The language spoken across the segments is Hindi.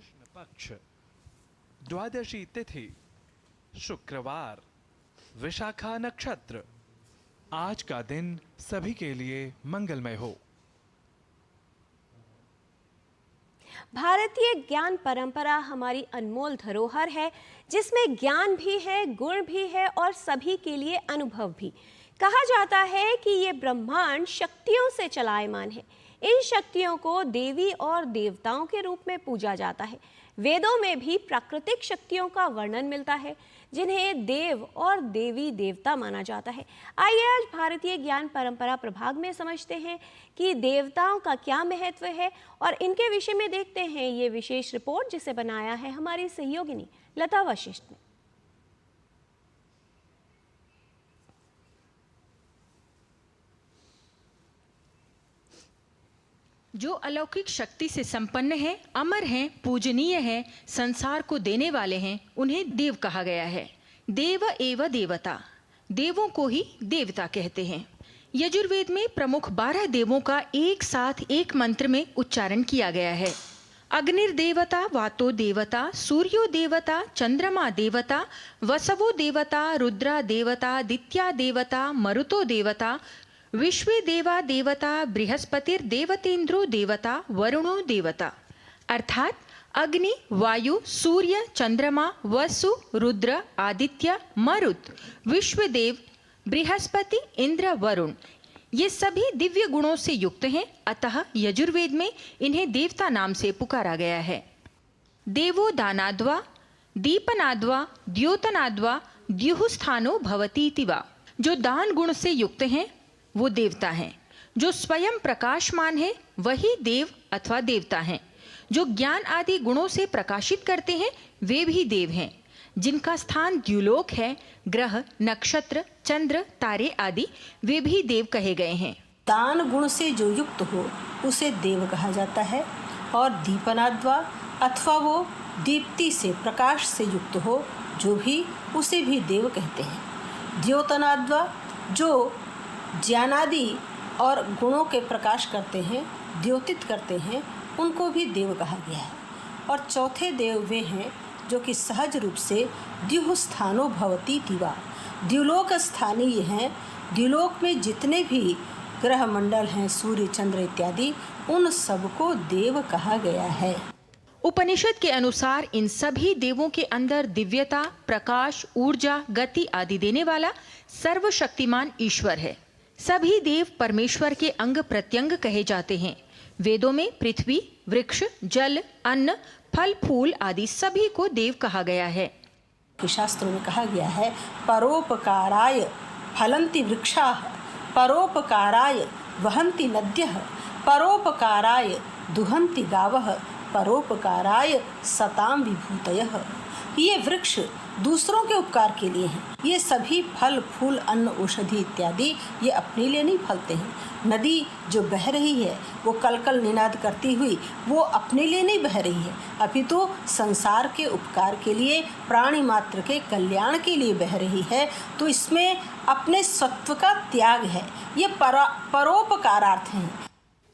कृष्ण पक्ष द्वादशी तिथि शुक्रवार, विशाखा नक्षत्र। आज का दिन सभी के लिए मंगलमय हो। भारतीय ज्ञान परंपरा हमारी अनमोल धरोहर है, जिसमें ज्ञान भी है, गुण भी है और सभी के लिए अनुभव भी। कहा जाता है कि ये ब्रह्मांड शक्तियों से चलायमान है। इन शक्तियों को देवी और देवताओं के रूप में पूजा जाता है। वेदों में भी प्राकृतिक शक्तियों का वर्णन मिलता है, जिन्हें देव और देवी देवता माना जाता है। आइए आज भारतीय ज्ञान परंपरा प्रभाग में समझते हैं कि देवताओं का क्या महत्व है और इनके विषय में देखते हैं ये विशेष रिपोर्ट, जिसे बनाया है हमारी सहयोगिनी लता वशिष्ठ ने। जो अलौकिक शक्ति से संपन्न है, अमर हैं, पूजनीय हैं, संसार को देने वाले हैं, उन्हें देव कहा गया है। देव एव देवता, देवों को ही देवता कहते हैं। यजुर्वेद में प्रमुख 12 देवों का एक साथ एक मंत्र में उच्चारण किया गया है। अग्निर्देवता, वातो देवता, सूर्यो देवता, चंद्रमा देवता, वसवो देवता, रुद्रा देवता, दित्या देवता, मरुतो देवता, विश्वे देवा देवता, बृहस्पतिर देवतेन्द्रो देवता, वरुणो देवता। अर्थात अग्नि, वायु, सूर्य, चंद्रमा, वसु, रुद्र, आदित्य, मरुत, विश्वदेव, बृहस्पति, इंद्र, वरुण, ये सभी दिव्य गुणों से युक्त हैं। अतः यजुर्वेद में इन्हें देवता नाम से पुकारा गया है। देवो दानाद्वा, दीपनाद्वा, द्योतनाद्वा, द्युःस्थानो भवतीति वा। जो दान गुण से युक्त हैं वो देवता हैं। जो स्वयं प्रकाशमान है वही देव अथवा देवता हैं। जो ज्ञान आदि गुणों से प्रकाशित करते हैं वे भी देव हैं। जिनका स्थान द्युलोक है, ग्रह, नक्षत्र, चंद्र, तारे आदि, वे भी देव कहे गए हैं। दान गुण से जो युक्त हो उसे देव कहा जाता है। और दीपनाद्वा अथवा वो दीप्ति से, प्रकाश से युक्त हो जो भी, उसे भी देव कहते हैं। द्योतनाद्वा जो ज्ञानादि और गुणों के प्रकाश करते हैं, द्योतित करते हैं, उनको भी देव कहा गया है। और चौथे देव वे हैं जो कि सहज रूप से द्युःस्थानो भवतीति वा, द्युलोक स्थानीय हैं। द्युलोक में जितने भी ग्रह मंडल हैं, सूर्य, चंद्र इत्यादि, उन सबको देव कहा गया है। उपनिषद के अनुसार इन सभी देवों के अंदर दिव्यता, प्रकाश, ऊर्जा, गति आदि देने वाला सर्वशक्तिमान ईश्वर है। सभी देव परमेश्वर के अंग प्रत्यंग कहे जाते हैं। वेदों में पृथ्वी, वृक्ष, जल, अन्न, फल, फूल आदि सभी को देव कहा गया है। शास्त्रों में कहा गया है, परोपकाराय फलन्ति वृक्षाः, परोपकाराय वहन्ति नद्यः, परोपकाराय दुहन्ति गावः, परोपकाराय सताम विभूतयः। ये वृक्ष दूसरों के उपकार के लिए हैं। ये सभी फल, फूल, अन्न, औषधि इत्यादि ये अपने लिए नहीं फलते हैं। नदी जो बह रही है वो कलकल निनाद करती हुई वो अपने लिए नहीं बह रही है, अपितु संसार के उपकार के लिए, प्राणी मात्र के कल्याण के लिए बह रही है। तो इसमें अपने सत्व का त्याग है। ये परोपकारार्थ हैं।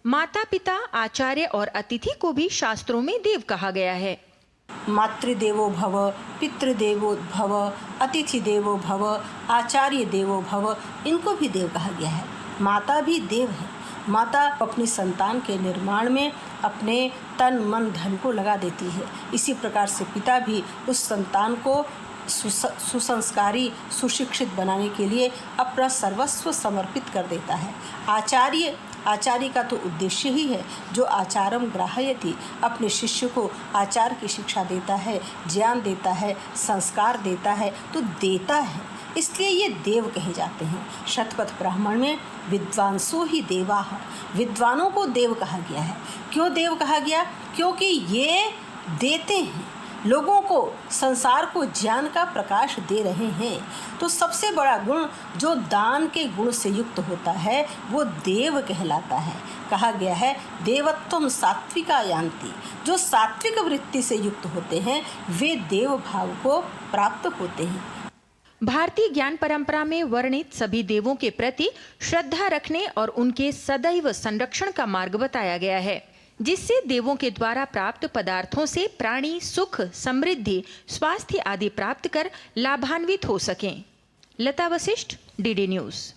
माता पिता, आचार्य और अतिथि को भी शास्त्रों में देव कहा गया है। मातृदेवो भव, पितृदेवो भव, अतिथि देवो भव, आचार्य देवो भव, इनको भी देव कहा गया है। माता भी देव है। माता अपनी संतान के निर्माण में अपने तन, मन, धन को लगा देती है। इसी प्रकार से पिता भी उस संतान को सुसंस्कारी, सुशिक्षित बनाने के लिए अपना सर्वस्व समर्पित कर देता है। आचार्य का तो उद्देश्य ही है जो आचारम ग्राहयति, अपने शिष्य को आचार की शिक्षा देता है, ज्ञान देता है, संस्कार देता है, तो देता है, इसलिए ये देव कहे जाते हैं। शतपथ ब्राह्मण में विद्वांसो ही देवाः, विद्वानों को देव कहा गया है। क्यों देव कहा गया? क्योंकि ये देते हैं, लोगों को, संसार को ज्ञान का प्रकाश दे रहे हैं। तो सबसे बड़ा गुण जो दान के गुण से युक्त होता है वो देव कहलाता है। कहा गया है देवत्वम सात्विका यान्ति, जो सात्विक वृत्ति से युक्त होते हैं वे देव भाव को प्राप्त होते हैं। भारतीय ज्ञान परंपरा में वर्णित सभी देवों के प्रति श्रद्धा रखने और उनके सदैव संरक्षण का मार्ग बताया गया है। जिससे देवों के द्वारा प्राप्त पदार्थों से प्राणी सुख, समृद्धि, स्वास्थ्य आदि प्राप्त कर लाभान्वित हो सकें। लता वशिष्ठ, डीडी न्यूज़।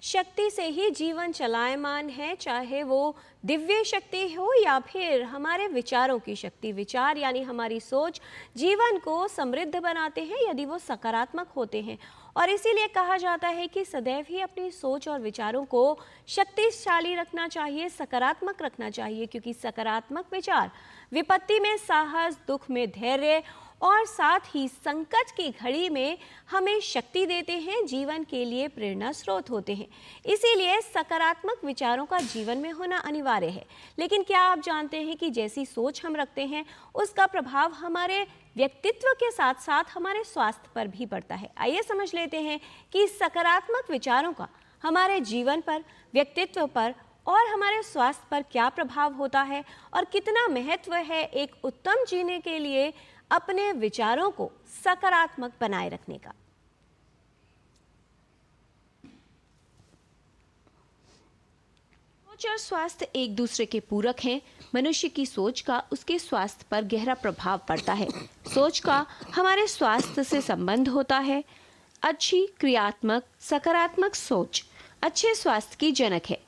शक्ति से ही जीवन चलायमान है, चाहे वो दिव्य शक्ति हो या फिर हमारे विचारों की शक्ति। विचार यानी हमारी सोच जीवन को समृद्ध बनाते हैं यदि वो सकारात्मक होते हैं, और इसीलिए कहा जाता है कि सदैव ही अपनी सोच और विचारों को शक्तिशाली रखना चाहिए, सकारात्मक रखना चाहिए, क्योंकि सकारात्मक विचार विपत्ति में साहस, दुख में धैर्य और साथ ही संकट की घड़ी में हमें शक्ति देते हैं, जीवन के लिए प्रेरणा स्रोत होते हैं। इसीलिए सकारात्मक विचारों का जीवन में होना अनिवार्य है। लेकिन क्या आप जानते हैं कि जैसी सोच हम रखते हैं उसका प्रभाव हमारे व्यक्तित्व के साथ साथ हमारे स्वास्थ्य पर भी पड़ता है। आइए समझ लेते हैं कि सकारात्मक विचारों का हमारे जीवन पर, व्यक्तित्व पर और हमारे स्वास्थ्य पर क्या प्रभाव होता है और कितना महत्व है एक उत्तम जीने के लिए अपने विचारों को सकारात्मक बनाए रखने का। सोच और स्वास्थ्य एक दूसरे के पूरक हैं। मनुष्य की सोच का उसके स्वास्थ्य पर गहरा प्रभाव पड़ता है। सोच का हमारे स्वास्थ्य से संबंध होता है। अच्छी क्रियात्मक सकारात्मक सोच अच्छे स्वास्थ्य की जनक है।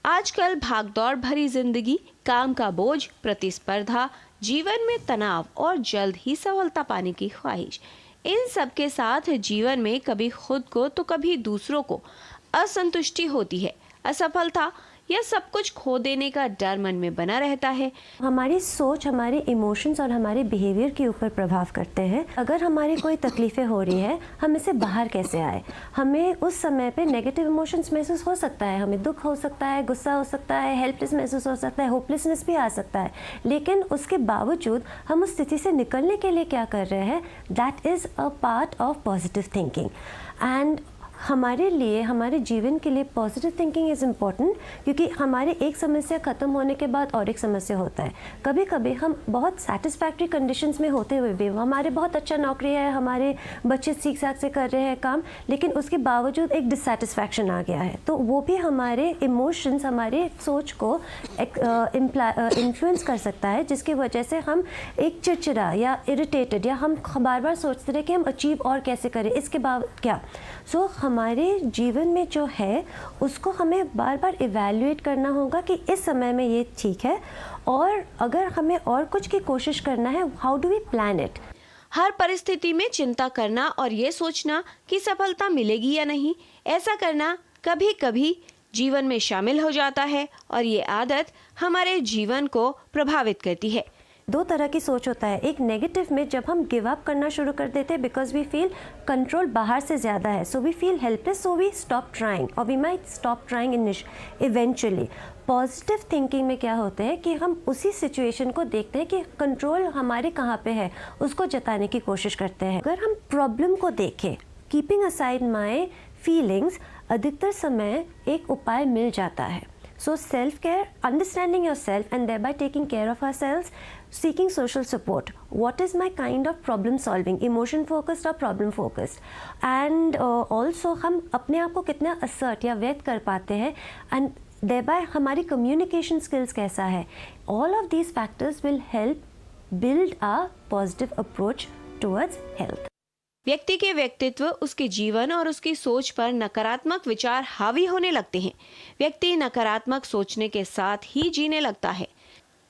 आजकल भागदौड़ भरी जिंदगी, काम का बोझ, प्रतिस्पर्धा, जीवन में तनाव और जल्द ही सफलता पाने की ख्वाहिश, इन सब के साथ जीवन में कभी खुद को तो कभी दूसरों को असंतुष्टि होती है। असफलता या सब कुछ खो देने का डर मन में बना रहता है। हमारी सोच हमारे इमोशंस और हमारे बिहेवियर के ऊपर प्रभाव करते हैं। अगर हमारी कोई तकलीफ़ें हो रही है, हम इससे बाहर कैसे आए। हमें उस समय पे नेगेटिव इमोशंस महसूस हो सकता है, हमें दुख हो सकता है, गुस्सा हो सकता है, हेल्पलेस महसूस हो सकता है, होपलेसनेस भी आ सकता है। लेकिन उसके बावजूद हम उस स्थिति से निकलने के लिए क्या कर रहे हैं, that is a part of positive thinking. And हमारे लिए, हमारे जीवन के लिए पॉजिटिव थिंकिंग इज़ इम्पॉर्टेंट, क्योंकि हमारे एक समस्या ख़त्म होने के बाद और एक समस्या होता है। कभी कभी हम बहुत सेटिस्फैक्ट्री कंडीशंस में होते हुए भी, हमारे बहुत अच्छा नौकरी है, हमारे बच्चे ठीक ठाक से कर रहे हैं काम, लेकिन उसके बावजूद एक डिससेटिस्फैक्शन आ गया है, तो वो भी हमारे इमोशंस, हमारे सोच को इन्फ्लुएंस कर सकता है, जिसकी वजह से हम एक चिड़चिड़ा या इरिटेटेड, या हम बार बार सोचते रहे कि हम अचीव और कैसे करें, इसके बाद क्या। सो हमारे जीवन में जो है उसको हमें बार बार इवैल्यूएट करना होगा कि इस समय में ये ठीक है, और अगर हमें और कुछ की कोशिश करना है, how do we plan it. हर परिस्थिति में चिंता करना और ये सोचना कि सफलता मिलेगी या नहीं, ऐसा करना कभी कभी जीवन में शामिल हो जाता है और ये आदत हमारे जीवन को प्रभावित करती है। दो तरह की सोच होता है। एक नेगेटिव में जब हम गिव अप करना शुरू कर देते हैं बिकॉज वी फील कंट्रोल बाहर से ज़्यादा है, so we feel helpless, so we stop trying और we might stop trying eventually. Positive thinking में क्या होता है कि हम उसी सिचुएशन को देखते हैं कि कंट्रोल हमारे कहाँ पे है, उसको जताने की कोशिश करते हैं। अगर हम प्रॉब्लम को देखें, कीपिंग असाइड माई फीलिंग्स, अधिकतर समय एक उपाय मिल जाता है। So self-care, understanding yourself and thereby taking care of ourselves, seeking social support. What is my kind of problem solving? Emotion focused or problem focused? And also हम अपने आप को कितना assert या व्यक्त कर पाते हैं, and thereby हमारी communication skills कैसा है. All of these factors will help build a positive approach towards health. व्यक्ति के व्यक्तित्व, उसके जीवन और उसकी सोच पर नकारात्मक विचार हावी होने लगते हैं। व्यक्ति नकारात्मक सोचने के साथ ही जीने लगता है।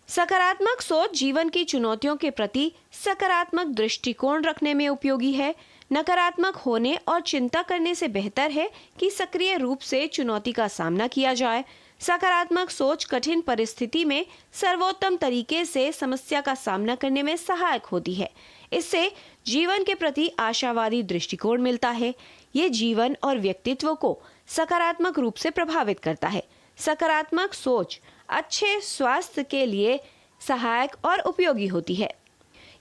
सकारात्मक सोच जीवन की चुनौतियों के प्रति सकारात्मक दृष्टिकोण रखने में उपयोगी है। नकारात्मक होने और चिंता करने से बेहतर है कि सक्रिय रूप से चुनौती का सामना किया जाए। सकारात्मक सोच कठिन परिस्थिति में सर्वोत्तम तरीके से समस्या का सामना करने में सहायक होती है। इससे जीवन के प्रति आशावादी दृष्टिकोण मिलता है। ये जीवन और व्यक्तित्व को सकारात्मक रूप से प्रभावित करता है। सकारात्मक सोच अच्छे स्वास्थ्य के लिए सहायक और उपयोगी होती है।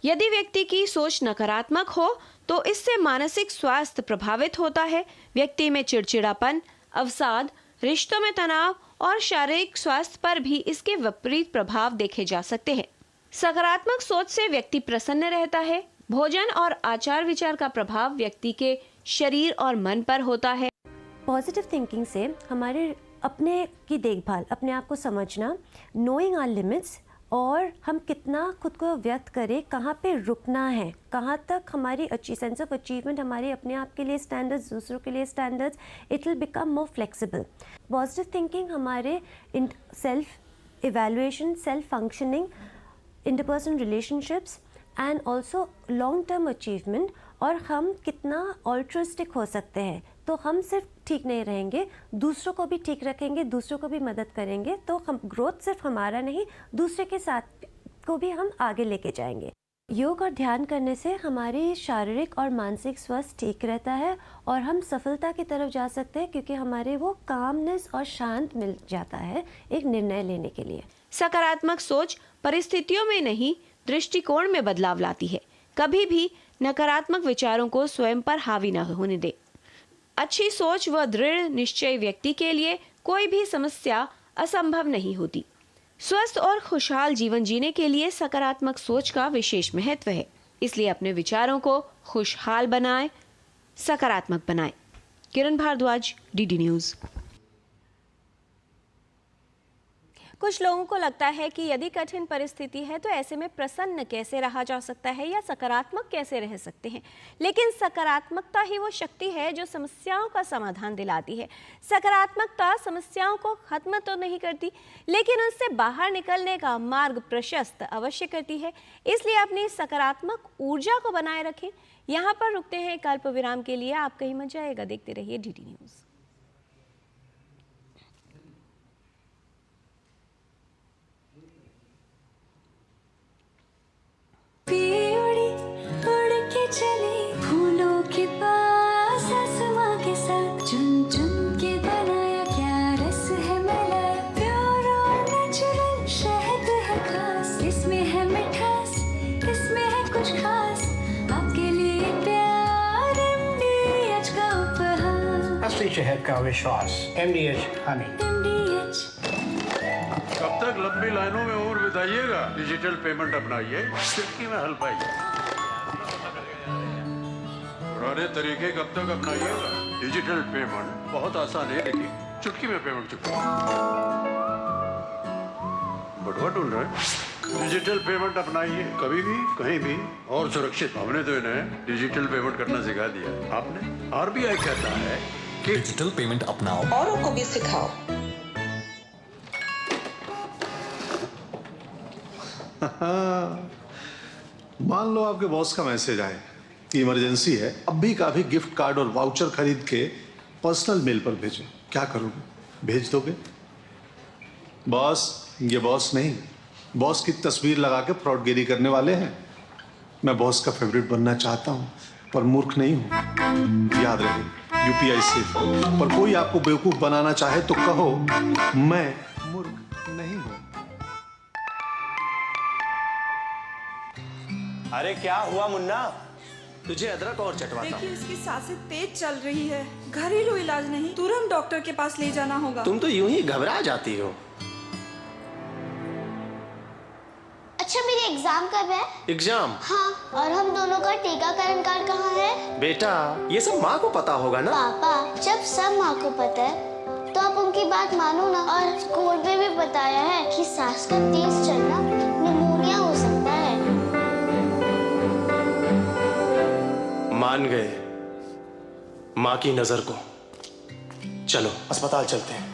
यदि व्यक्ति की सोच नकारात्मक हो तो इससे मानसिक स्वास्थ्य प्रभावित होता है। व्यक्ति में चिड़चिड़ापन, अवसाद, रिश्तों में तनाव और शारीरिक स्वास्थ्य पर भी इसके विपरीत प्रभाव देखे जा सकते हैं। सकारात्मक सोच से व्यक्ति प्रसन्न रहता है। भोजन और आचार विचार का प्रभाव व्यक्ति के शरीर और मन पर होता है। पॉजिटिव थिंकिंग से हमारे अपने की देखभाल, अपने आप को समझना, नोइंग आवर लिमिट्स, और हम कितना खुद को व्यक्त करें, कहाँ पे रुकना है, कहाँ तक हमारी सेंस ऑफ अचीवमेंट, हमारे अपने आप के लिए स्टैंडर्ड्स, दूसरों के लिए standards, it will become more flexible. Positive thinking हमारे self evaluation, self functioning, interpersonal relationships and also long term achievement, और हम कितना ऑल्ट्रिस्टिक हो सकते हैं। तो हम सिर्फ ठीक नहीं रहेंगे, दूसरों को भी ठीक रखेंगे, दूसरों को भी मदद करेंगे, तो हम ग्रोथ सिर्फ हमारा नहीं, दूसरे के साथ को भी हम आगे लेके जाएंगे। योग और ध्यान करने से हमारी शारीरिक और मानसिक स्वास्थ्य ठीक रहता है और हम सफलता की तरफ जा सकते हैं, क्योंकि हमारे वो कामनेस और शांत मिल जाता है एक निर्णय लेने के लिए। सकारात्मक सोच परिस्थितियों में नहीं, दृष्टिकोण में बदलाव लाती है। कभी भी नकारात्मक विचारों को स्वयं पर हावी न होने दे। अच्छी सोच व दृढ़ निश्चय व्यक्ति के लिए कोई भी समस्या असंभव नहीं होती। स्वस्थ और खुशहाल जीवन जीने के लिए सकारात्मक सोच का विशेष महत्व है। इसलिए अपने विचारों को खुशहाल बनाएं, सकारात्मक बनाएं। किरण भारद्वाज, डीडी न्यूज़। कुछ लोगों को लगता है कि यदि कठिन परिस्थिति है तो ऐसे में प्रसन्न कैसे रहा जा सकता है या सकारात्मक कैसे रह सकते हैं। लेकिन सकारात्मकता ही वो शक्ति है जो समस्याओं का समाधान दिलाती है। सकारात्मकता समस्याओं को खत्म तो नहीं करती, लेकिन उससे बाहर निकलने का मार्ग प्रशस्त अवश्य करती है। इसलिए अपनी सकारात्मक ऊर्जा को बनाए रखें। यहाँ पर रुकते हैं एक अल्प विराम के लिए। आप कहीं मत जाइएगा, देखते रहिए डीडी न्यूज़। शहद का विश्वास, MDH हनी। कब तक लंबी लाइनों में और बिताइएगा? डिजिटल पेमेंट अपनाइए, चुटकी में हल पाइए। पुराने तरीके कब तक अपनाइएगा? डिजिटल पेमेंट बहुत आसान है, लेकिन चुटकी में पेमेंट चुका। बटुआ ढूंढ रहे हैं? डिजिटल पेमेंट अपनाइए, कभी भी कहीं भी और सुरक्षित। हमने तो इन्हें डिजिटल पेमेंट करना सिखा दिया। आपने? RBI कहता है कि डिजिटल पेमेंट अपनाओ, औरों को भी सिखाओ। मान लो आपके बॉस का मैसेज आए कि इमरजेंसी है, अभी का भी गिफ्ट कार्ड और वाउचर खरीद के पर्सनल मेल पर भेजो। क्या करोगे? भेज दोगे? बॉस, ये बॉस नहीं, बॉस की तस्वीर लगा के फ्रॉडगिरी करने वाले हैं। मैं बॉस का फेवरेट बनना चाहता हूं, पर मूर्ख नहीं हूं। याद रहे, UPI सेफ है, पर कोई आपको बेवकूफ बनाना चाहे तो कहो मैं मूर्ख नहीं हूं। अरे क्या हुआ मुन्ना? तुझे अदरक और चटवाता। देखिए, इसकी सांसें तेज चल रही है। घरेलू इलाज नहीं, तुरंत डॉक्टर के पास ले जाना होगा। तुम तो यूं ही घबरा जाती हो। अच्छा, मेरी एग्जाम कब है? एग्जाम? हाँ, और हम दोनों का टीकाकरण कार्ड कहाँ है? बेटा, ये सब माँ को पता होगा ना? पापा, जब सब माँ को पता है तो आप उनकी बात मानो ना। और स्कूल में भी बताया है कि सांस का तेज चलना निमोनिया हो सकता है। मान गए माँ की नजर को। चलो अस्पताल चलते हैं।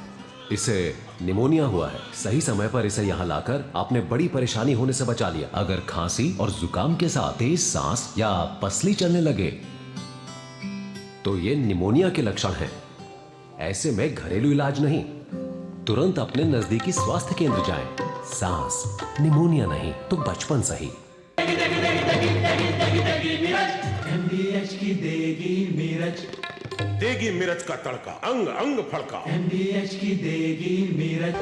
इसे निमोनिया हुआ है। सही समय पर इसे यहाँ लाकर आपने बड़ी परेशानी होने से बचा लिया। अगर खांसी और जुकाम के साथ तेज सांस या पसली चलने लगे तो ये निमोनिया के लक्षण हैं। ऐसे में घरेलू इलाज नहीं, तुरंत अपने नजदीकी स्वास्थ्य केंद्र जाएं। सांस, निमोनिया नहीं तो बचपन सही। MDH की देगी मिर्च, देगी मिर्च का तड़का, अंग अंग फड़का। MDH की देगी मिर्च।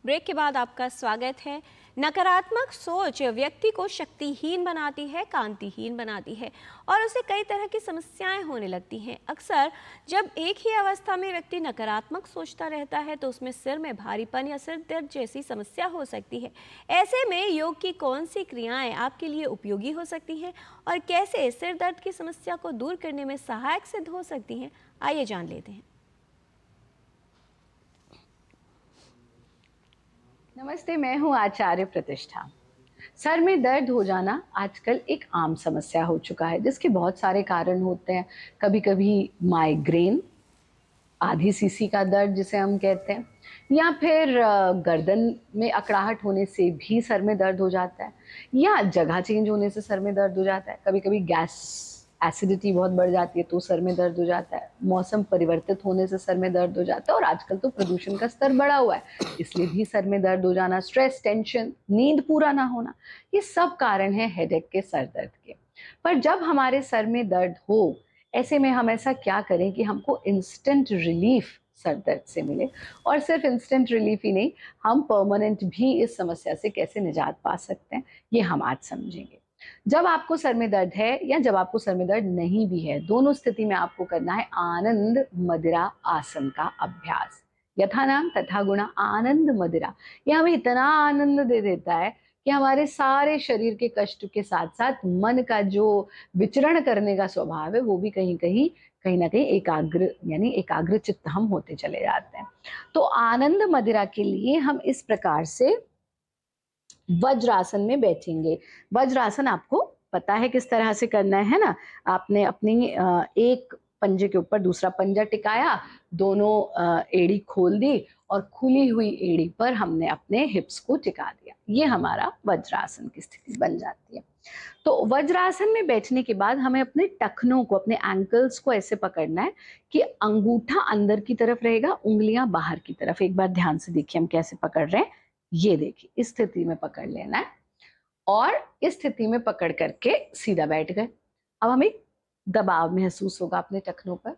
ब्रेक के बाद आपका स्वागत है। नकारात्मक सोच व्यक्ति को शक्तिहीन बनाती है, कांतिहीन बनाती है और उसे कई तरह की समस्याएं होने लगती हैं। अक्सर जब एक ही अवस्था में व्यक्ति नकारात्मक सोचता रहता है तो उसमें सिर में भारीपन या सिर दर्द जैसी समस्या हो सकती है। ऐसे में योग की कौन सी क्रियाएं आपके लिए उपयोगी हो सकती हैं और कैसे सिर दर्द की समस्या को दूर करने में सहायक सिद्ध हो सकती हैं, आइए जान लेते हैं। नमस्ते, मैं हूँ आचार्य प्रतिष्ठा। सर में दर्द हो जाना आजकल एक आम समस्या हो चुका है, जिसके बहुत सारे कारण होते हैं। कभी कभी माइग्रेन, आधी सीसी का दर्द जिसे हम कहते हैं, या फिर गर्दन में अकड़ाहट होने से भी सर में दर्द हो जाता है, या जगह चेंज होने से सर में दर्द हो जाता है। कभी कभी गैस एसिडिटी बहुत बढ़ जाती है तो सर में दर्द हो जाता है। मौसम परिवर्तित होने से सर में दर्द हो जाता है, और आजकल तो प्रदूषण का स्तर बढ़ा हुआ है, इसलिए भी सर में दर्द हो जाना। स्ट्रेस, टेंशन, नींद पूरा ना होना, ये सब कारण है हेडेक के, सर दर्द के। पर जब हमारे सर में दर्द हो, ऐसे में हम ऐसा क्या करें कि हमको इंस्टेंट रिलीफ सर दर्द से मिले, और सिर्फ इंस्टेंट रिलीफ ही नहीं, हम परमानेंट भी इस समस्या से कैसे निजात पा सकते हैं, ये हम आज समझेंगे। जब आपको सर में दर्द है या जब आपको सर में दर्द नहीं भी है, दोनों स्थिति में आपको करना है आनंद मदिरा आसन का अभ्यास। यथा नाम तथा गुणा, आनंद मदिरा। ये हमें इतना आनंद दे देता है कि हमारे सारे शरीर के कष्ट के साथ साथ मन का जो विचरण करने का स्वभाव है वो भी कहीं ना कहीं एकाग्र, यानी एकाग्र चित्त हम होते चले जाते हैं। तो आनंद मदिरा के लिए हम इस प्रकार से वज्रासन में बैठेंगे। वज्रासन आपको पता है किस तरह से करना है ना। आपने अपनी एक पंजे के ऊपर दूसरा पंजा टिकाया, दोनों एड़ी खोल दी और खुली हुई एड़ी पर हमने अपने हिप्स को टिका दिया। ये हमारा वज्रासन की स्थिति बन जाती है। तो वज्रासन में बैठने के बाद हमें अपने टखनों को, अपने एंकल्स को ऐसे पकड़ना है कि अंगूठा अंदर की तरफ रहेगा, उंगलियां बाहर की तरफ। एक बार ध्यान से देखिए हम कैसे पकड़ रहे हैं। ये देखिए, इस स्थिति में पकड़ लेना है और इस स्थिति में पकड़ करके सीधा बैठ गए। अब हमें दबाव महसूस होगा अपने टखनों पर।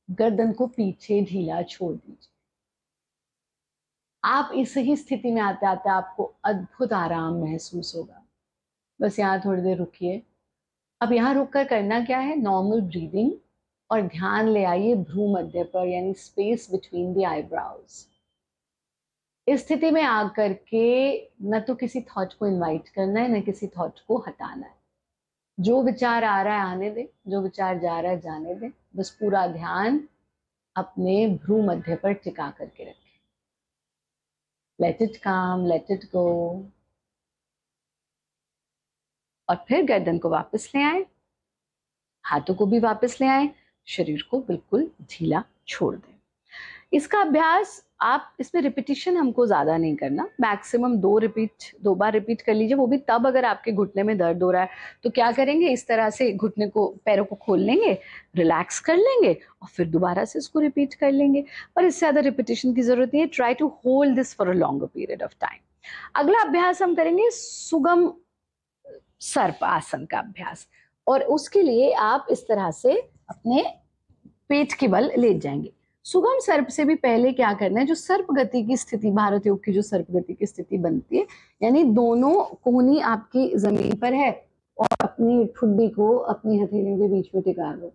गर्दन को पीछे ढीला छोड़ दीजिए। आप इस ही स्थिति में आते आते आपको अद्भुत आराम महसूस होगा। बस यहाँ थोड़ी देर रुकिए। अब यहाँ रुककर करना क्या है, नॉर्मल ब्रीदिंग, और ध्यान ले आइए भ्रू मध्य पर, यानी स्पेस बिटवीन द आईब्राउज। इस स्थिति में आकर के न तो किसी थॉट को इनवाइट करना है, न किसी थॉट को हटाना है। जो विचार आ रहा है आने दे, जो विचार जा रहा है जाने दे। बस पूरा ध्यान अपने भ्रू मध्य पर टिका करके रखें। Let it come, let it go. और फिर गर्दन को वापस ले आए, हाथों को भी वापस ले आए, शरीर को बिल्कुल ढीला छोड़ दें। इसका अभ्यास आप, इसमें रिपीटिशन हमको ज़्यादा नहीं करना, मैक्सिमम 2 बार रिपीट कर लीजिए। वो भी तब अगर आपके घुटने में दर्द हो रहा है तो क्या करेंगे, इस तरह से घुटने को, पैरों को खोल लेंगे, रिलैक्स कर लेंगे और फिर दोबारा से इसको रिपीट कर लेंगे। पर इससे ज़्यादा रिपीटिशन की ज़रूरत नहीं है। Try to hold this for a longer period of time. अगला अभ्यास हम करेंगे सुगम सर्प आसन का अभ्यास, और उसके लिए आप इस तरह से अपने पेट के बल लेट जाएंगे। सुगम सर्प से भी पहले क्या करना है, जो सर्प गति की स्थिति, भारत योग की जो सर्प गति की स्थिति बनती है, यानी दोनों कोहनी आपकी जमीन पर है और अपनी ठुड्डी को अपनी हथेलियों के बीच में टिका दो,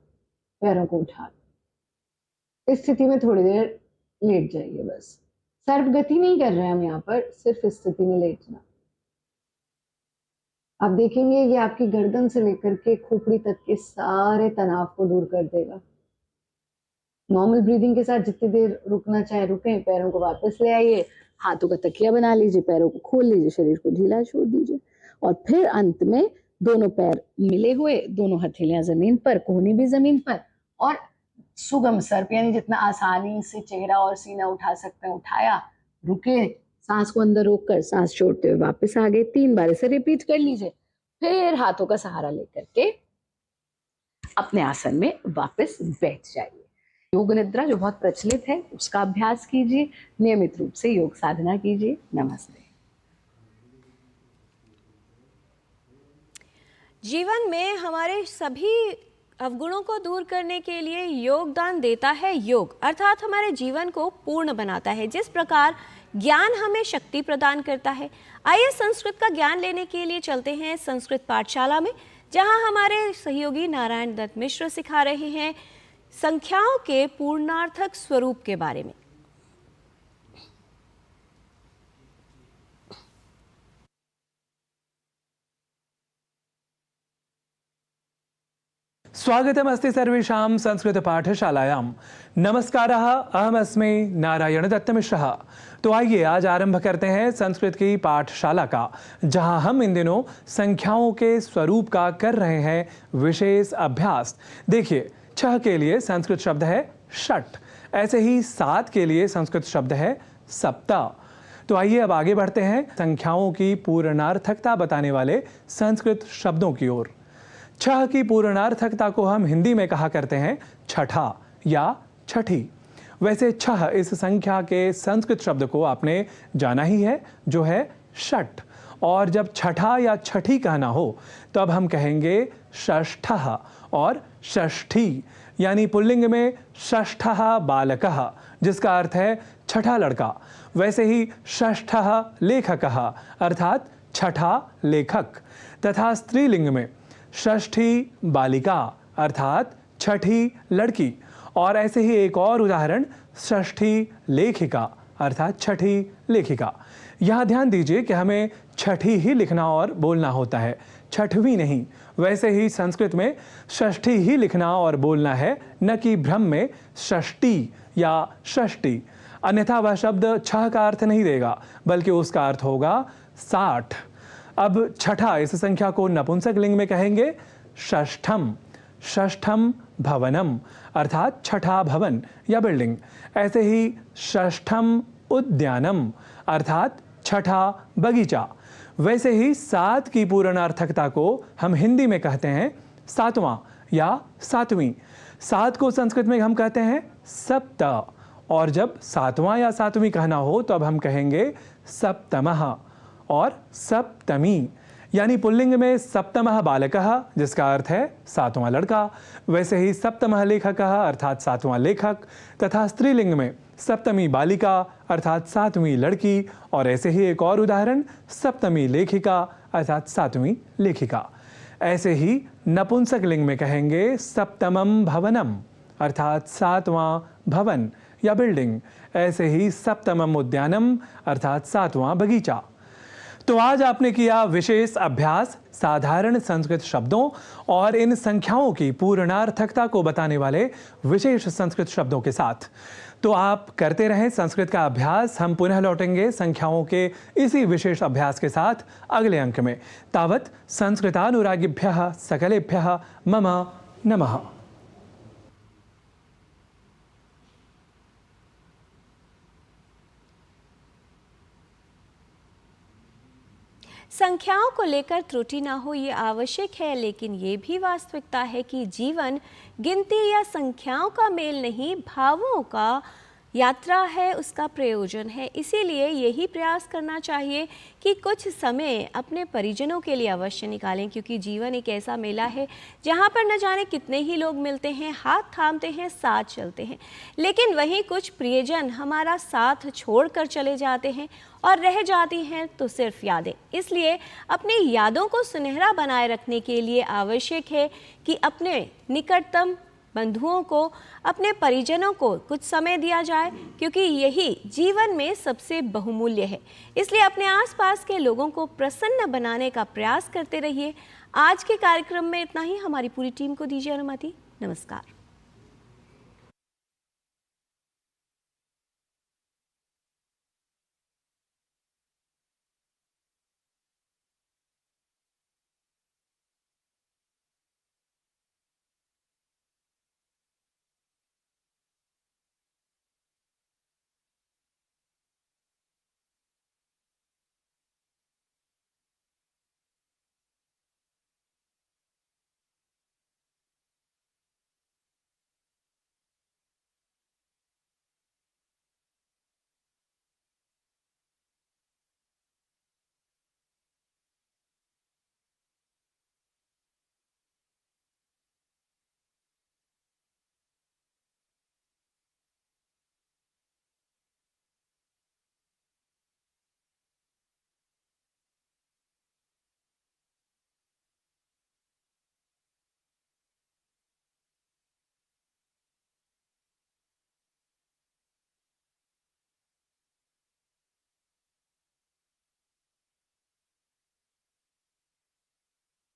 पैरों को उठा दो। इस स्थिति में थोड़ी देर लेट जाइए। बस सर्प गति नहीं कर रहे हैं हम यहाँ पर, सिर्फ इस स्थिति में लेटना। आप देखेंगे ये आपकी गर्दन से लेकर के खोपड़ी तक के सारे तनाव को दूर कर देगा। नॉर्मल ब्रीदिंग के साथ जितनी देर रुकना चाहे रुकें। पैरों को वापस ले आइए, हाथों का तकिया बना लीजिए, पैरों को खोल लीजिए, शरीर को ढीला छोड़ दीजिए, और फिर अंत में दोनों पैर मिले हुए, दोनों हथेलियां जमीन पर, कोहनी भी जमीन पर, और सुगम सर्प, यानी जितना आसानी से चेहरा और सीना उठा सकते हैं उठाया, रुके, सांस को अंदर रोककर सांस छोड़ते हुए वापस आ गए। 3 बार इसे रिपीट कर लीजिए। फिर हाथों का सहारा लेकर के अपने आसन में वापस बैठ जाइए। योग निद्रा जो बहुत प्रचलित है उसका अभ्यास कीजिए। नियमित रूप से योग साधना कीजिए। नमस्ते। जीवन में हमारे सभी अवगुणों को दूर करने के लिए योगदान देता है योग, अर्थात हमारे जीवन को पूर्ण बनाता है। जिस प्रकार ज्ञान हमें शक्ति प्रदान करता है। आइए संस्कृत का ज्ञान लेने के लिए चलते हैं संस्कृत पाठशाला में, जहां हमारे सहयोगी नारायण दत्त मिश्र सिखा रहे हैं संख्याओं के पूर्णार्थक स्वरूप के बारे में। स्वागतमस्ति सर्वेषां संस्कृत पाठशालायां। नमस्कारः, अहमस्मि नारायण दत्तमिश्रः। तो आइए आज आरंभ करते हैं संस्कृत की पाठशाला का, जहां हम इन दिनों संख्याओं के स्वरूप का कर रहे हैं विशेष अभ्यास। देखिए, 6 के लिए संस्कृत शब्द है षट्, ऐसे ही 7 के लिए संस्कृत शब्द है सप्त। तो आइए अब आगे बढ़ते हैं संख्याओं की पूर्णार्थकता बताने वाले संस्कृत शब्दों की ओर। 6 की पूर्णार्थकता को हम हिंदी में कहा करते हैं छठा या छठी। वैसे 6 इस संख्या के संस्कृत शब्द को आपने जाना ही है, जो है षट्। और जब छठा या छठी कहना हो तो अब हम कहेंगे षष्ठः और षष्ठी, यानी पुल्लिंग में षष्ठः बालकः, जिसका अर्थ है छठा लड़का। वैसे ही षष्ठः लेखकः अर्थात छठा लेखक, तथा स्त्रीलिंग में षष्ठी बालिका अर्थात छठी लड़की। और ऐसे ही एक और उदाहरण षष्ठी लेखिका अर्थात छठी लेखिका। यहाँ ध्यान दीजिए कि हमें छठी ही लिखना और बोलना होता है, छठवीं नहीं। वैसे ही संस्कृत में षष्ठी ही लिखना और बोलना है, न कि भ्रम में षष्ठी या षष्ठी। अन्यथा वह शब्द 6 का अर्थ नहीं देगा, बल्कि उसका अर्थ होगा 60। अब छठा इस संख्या को नपुंसक लिंग में कहेंगे षष्ठम। षष्ठम भवनम अर्थात छठा भवन या बिल्डिंग। ऐसे ही षष्ठम उद्यानम अर्थात छठा बगीचा। वैसे ही 7 की पूर्णार्थकता को हम हिंदी में कहते हैं सातवां या सातवीं। 7 को संस्कृत में हम कहते हैं सप्त, और जब सातवां या सातवीं कहना हो तो अब हम कहेंगे सप्तमः और सप्तमी, यानी पुल्लिंग में सप्तमः बालकः, जिसका अर्थ है 7वां लड़का। वैसे ही सप्तमः लेखकः अर्थात 7वां लेखक, तथा स्त्रीलिंग में सप्तमी बालिका अर्थात 7वीं लड़की। और ऐसे ही एक और उदाहरण सप्तमी लेखिका अर्थात 7वीं लेखिका। ऐसे ही नपुंसक लिंग में कहेंगे सप्तमम भवनम अर्थात 7वां भवन या बिल्डिंग। ऐसे ही सप्तमम उद्यानम अर्थात 7वां बगीचा। तो आज आपने किया विशेष अभ्यास साधारण संस्कृत शब्दों और इन संख्याओं की पूर्णार्थकता को बताने वाले विशेष संस्कृत शब्दों के साथ। तो आप करते रहें संस्कृत का अभ्यास। हम पुनः लौटेंगे संख्याओं के इसी विशेष अभ्यास के साथ अगले अंक में। तावत् संस्कृतानुरागिभ्यः सकलेभ्यः मम नमः। संख्याओं को लेकर त्रुटि ना हो ये आवश्यक है, लेकिन ये भी वास्तविकता है कि जीवन गिनती या संख्याओं का मेल नहीं, भावों का यात्रा है, उसका प्रयोजन है। इसीलिए यही प्रयास करना चाहिए कि कुछ समय अपने परिजनों के लिए अवश्य निकालें, क्योंकि जीवन एक ऐसा मेला है जहाँ पर न जाने कितने ही लोग मिलते हैं, हाथ थामते हैं, साथ चलते हैं, लेकिन वहीं कुछ प्रियजन हमारा साथ छोड़कर चले जाते हैं और रह जाती हैं तो सिर्फ यादें। इसलिए अपनी यादों को सुनहरा बनाए रखने के लिए आवश्यक है कि अपने निकटतम बंधुओं को, अपने परिजनों को कुछ समय दिया जाए, क्योंकि यही जीवन में सबसे बहुमूल्य है। इसलिए अपने आसपास के लोगों को प्रसन्न बनाने का प्रयास करते रहिए। आज के कार्यक्रम में इतना ही। हमारी पूरी टीम को दीजिए अनुमति। नमस्कार।